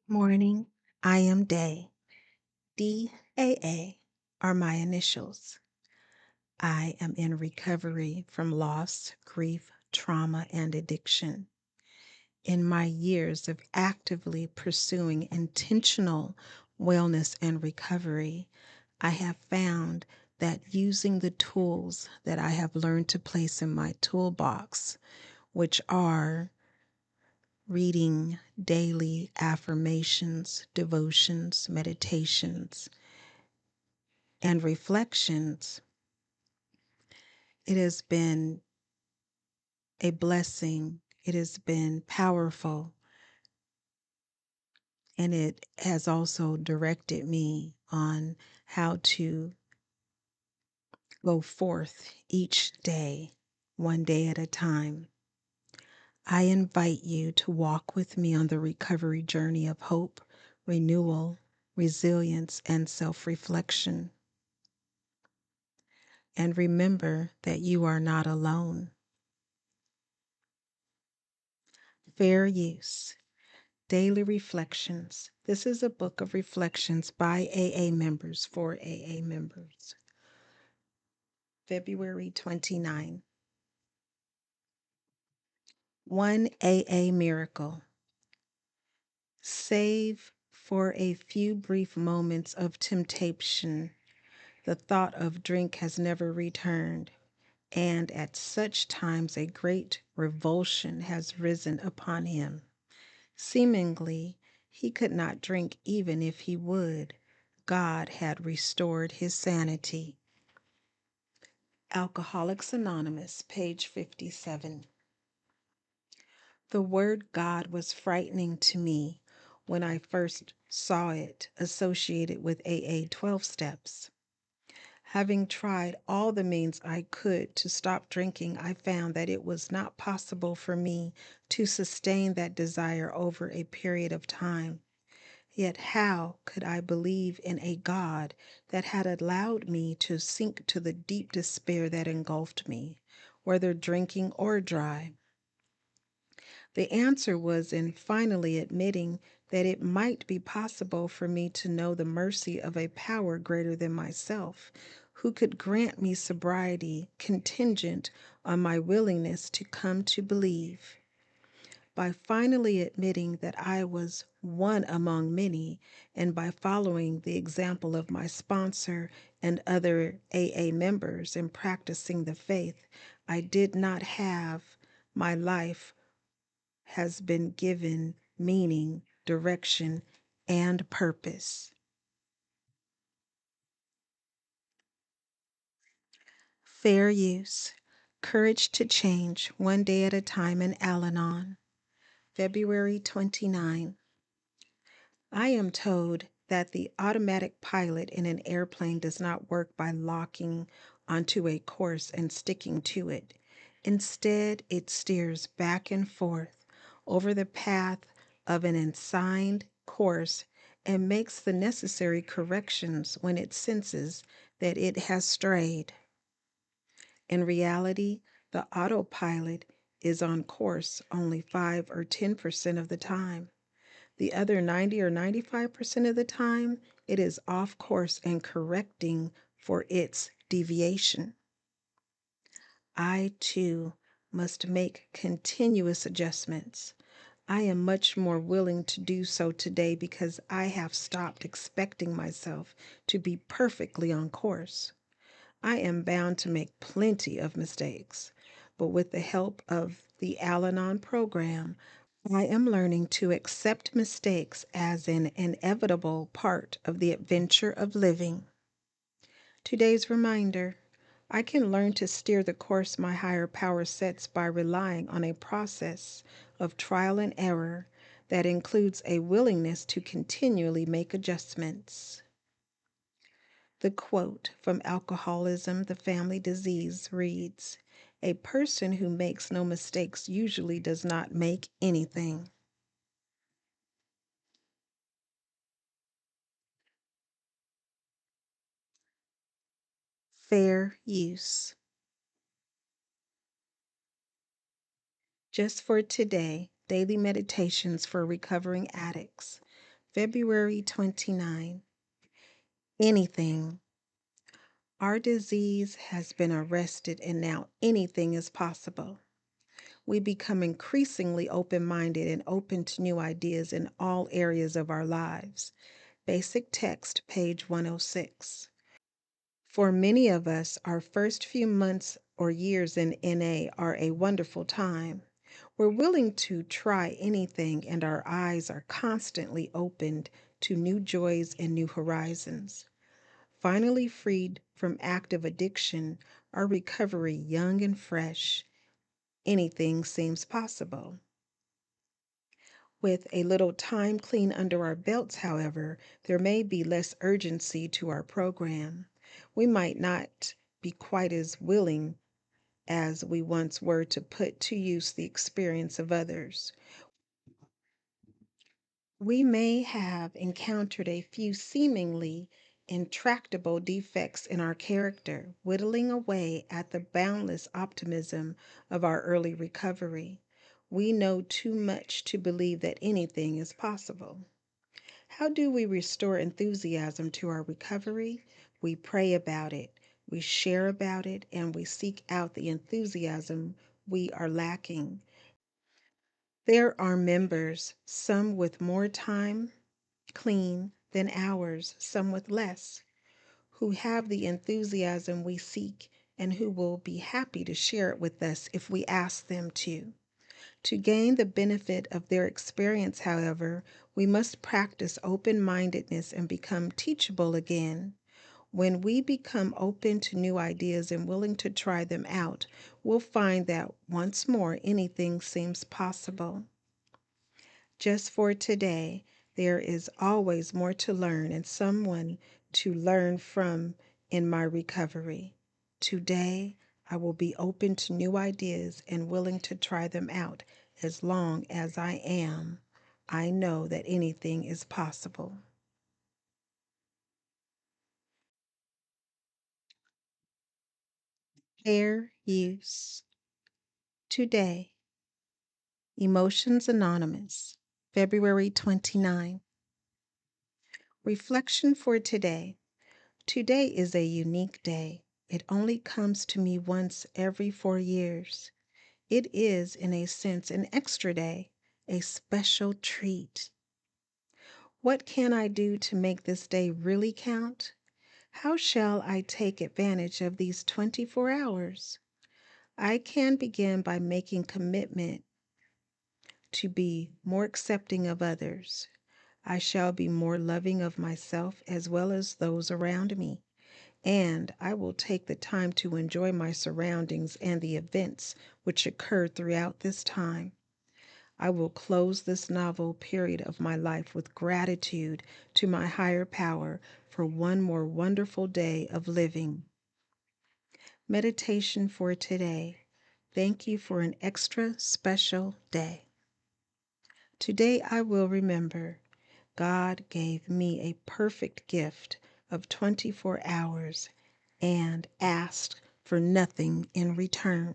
Morning, I am Day. DAA are my initials. I am in recovery from loss, grief, trauma, and addiction. In my years of actively pursuing intentional wellness and recovery, I have found that using the tools that I have learned to place in my toolbox, which are reading daily affirmations, devotions, meditations, and reflections, it has been a blessing. It has been powerful, and it has also directed me on how to go forth each day, one day at a time. I invite you to walk with me on the recovery journey of hope, renewal, resilience, and self reflection. And remember that you are not alone. Fair use. Daily Reflections. This is a book of reflections by AA members for AA members. February 29. One AA miracle. Save for a few brief moments of temptation. The thought of drink has never returned, and at such times a great revulsion has risen upon him. Seemingly, he could not drink even if he would. God had restored his sanity. Alcoholics Anonymous, page 57. The word God was frightening to me when I first saw it associated with AA 12 steps. Having tried all the means I could to stop drinking, I found that it was not possible for me to sustain that desire over a period of time. Yet how could I believe in a God that had allowed me to sink to the deep despair that engulfed me, whether drinking or dry? The answer was in finally admitting that it might be possible for me to know the mercy of a power greater than myself, who could grant me sobriety contingent on my willingness to come to believe. By finally admitting that I was one among many, and by following the example of my sponsor and other AA members in practicing the faith, I did not have my life has been given meaning, direction, and purpose. Fair use. Courage to change, one day at a time in Al Anon. February 29. I am told that the automatic pilot in an airplane does not work by locking onto a course and sticking to it. Instead, it steers back and forth over the path of an assigned course and makes the necessary corrections when it senses that it has strayed. In reality, the autopilot is on course only 5 or 10% of the time. The other 90 or 95% of the time, it is off course and correcting for its deviation. I, too, must make continuous adjustments. I am much more willing to do so today because I have stopped expecting myself to be perfectly on course. I am bound to make plenty of mistakes, but with the help of the Al Anon program, I am learning to accept mistakes as an inevitable part of the adventure of living. Today's reminder: I can learn to steer the course my higher power sets by relying on a process of trial and error that includes a willingness to continually make adjustments. The quote from Alcoholism, the Family Disease reads, "A person who makes no mistakes usually does not make anything." Fair use. Just for today, daily meditations for recovering addicts. February 29. Anything. Our disease has been arrested, and now anything is possible. We become increasingly open minded and open to new ideas in all areas of our lives. Basic text, page 106. For many of us, our first few months or years in NA are a wonderful time. We're willing to try anything, and our eyes are constantly opened to new joys and new horizons. Finally freed from active addiction, our recovery young and fresh, anything seems possible. With a little time clean under our belts, however, there may be less urgency to our program. We might not be quite as willing as we once were to put to use the experience of others. We may have encountered a few seemingly intractable defects in our character, whittling away at the boundless optimism of our early recovery. We know too much to believe that anything is possible. How do we restore enthusiasm to our recovery? We pray about it, we share about it, and we seek out the enthusiasm we are lacking. There are members, some with more time clean than ours, some with less, who have the enthusiasm we seek and who will be happy to share it with us if we ask them to. To gain the benefit of their experience, however, we must practice open mindedness and become teachable again. When we become open to new ideas and willing to try them out, we'll find that once more anything seems possible. Just for today, there is always more to learn and someone to learn from in my recovery. Today, I will be open to new ideas and willing to try them out as long as I am. I know that anything is possible. Fair use. Today, Emotions Anonymous, February 29. Reflection for today. Today is a unique day. It only comes to me once every 4 years. It is, in a sense, an extra day, a special treat. What can I do to make this day really count? How shall I take advantage of these 24 hours? I can begin by making commitment to be more accepting of others. I shall be more loving of myself as well as those around me. And I will take the time to enjoy my surroundings and the events which occurred throughout this time. I will close this novel period of my life with gratitude to my higher power for one more wonderful day of living. Meditation for today. Thank you for an extra special day. Today I will remember God gave me a perfect gift of 24 hours and asked for nothing in return.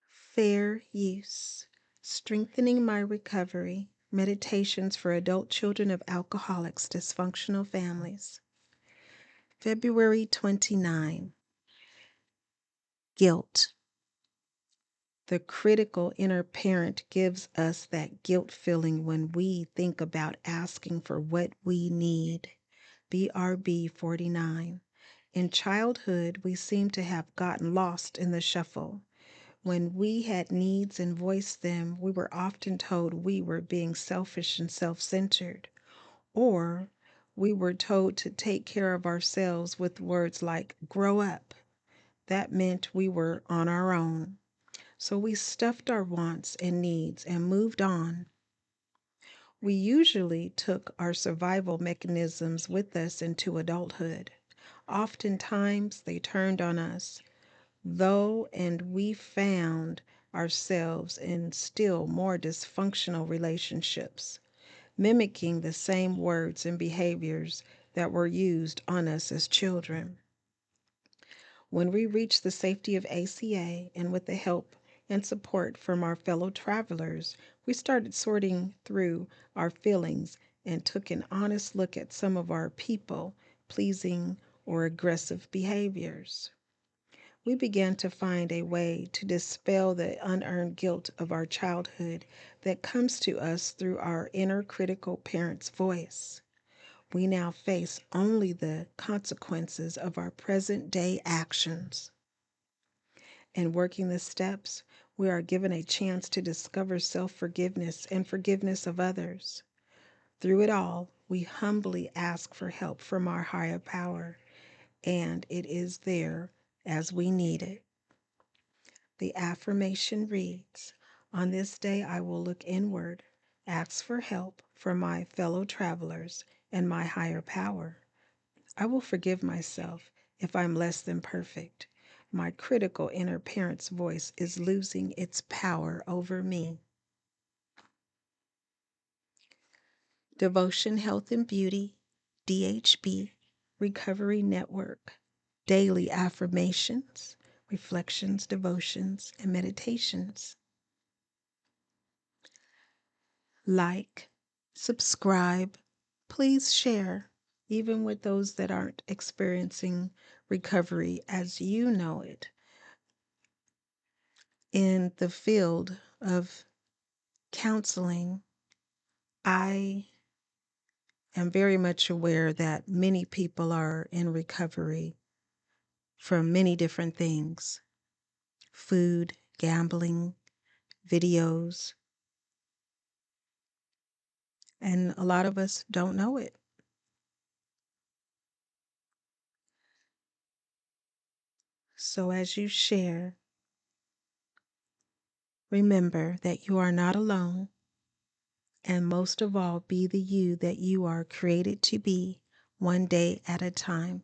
Fair use. Strengthening my recovery. Meditations for adult children of alcoholics, dysfunctional families. February 29. Guilt. The critical inner parent gives us that guilt feeling when we think about asking for what we need. BRB 49. In childhood, we seem to have gotten lost in the shuffle. When we had needs and voiced them, we were often told we were being selfish and self centered, or we were told to take care of ourselves with words like grow up. That meant we were on our own. So we stuffed our wants and needs and moved on. We usually took our survival mechanisms with us into adulthood. Oftentimes they turned on us, though, and we found ourselves in still more dysfunctional relationships, mimicking the same words and behaviors that were used on us as children. When we reached the safety of ACA and with the help and support from our fellow travelers, we started sorting through our feelings and took an honest look at some of our people pleasing or aggressive behaviors. We began to find a way to dispel the unearned guilt of our childhood that comes to us through our inner critical parent's voice. We now face only the consequences of our present day actions. In working the steps, we are given a chance to discover self forgiveness and forgiveness of others. Through it all, we humbly ask for help from our higher power, and it is there as we need it. The affirmation reads, "On this day I will look inward, ask for help from my fellow travelers and my higher power. I will forgive myself if I'm less than perfect. My critical inner parent's voice is losing its power over me." Devotion, Health, and Beauty, DHB, Recovery Network. Daily affirmations, reflections, devotions, and meditations. Like, subscribe, please share, even with those that aren't experiencing recovery as you know it. In the field of counseling, I am very much aware that many people are in recovery from many different things: food, gambling, videos, and a lot of us don't know it. So as you share, remember that you are not alone, and most of all, be the you that you are created to be, one day at a time.